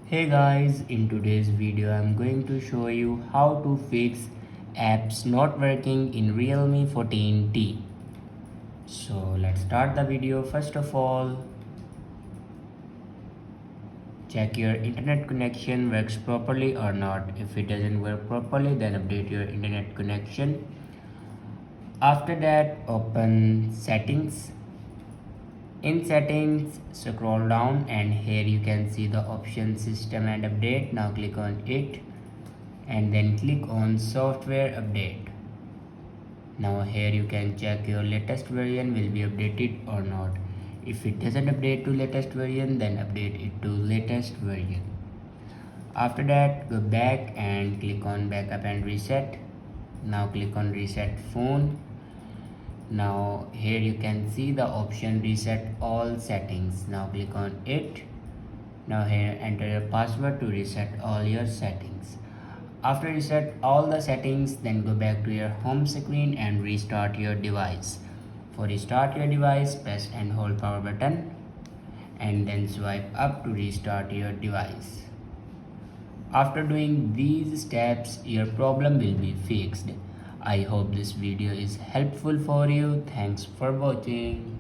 Hey guys, in today's video I'm going to show you how to fix apps not working in Realme 14T. So let's start the video. First of all, check your internet connection works properly or not. If it doesn't work properly, then update your internet connection. After that, open settings. In settings, scroll down and here you can see the option system and update. Now click on it and then click on software update. Now here you can check your latest version will be updated or not. If it doesn't update to latest version, then update it to latest version. After that, go back and click on backup and reset. Now click on reset phone. Now here you can see the option reset all settings. Now click on it. Now here enter your password to reset all your settings. After reset all the settings, then go back to your home screen and restart your device. For restart your device, press and hold power button and then swipe up to restart your device. After doing these steps, your problem will be fixed. I hope this video is helpful for you. Thanks for watching.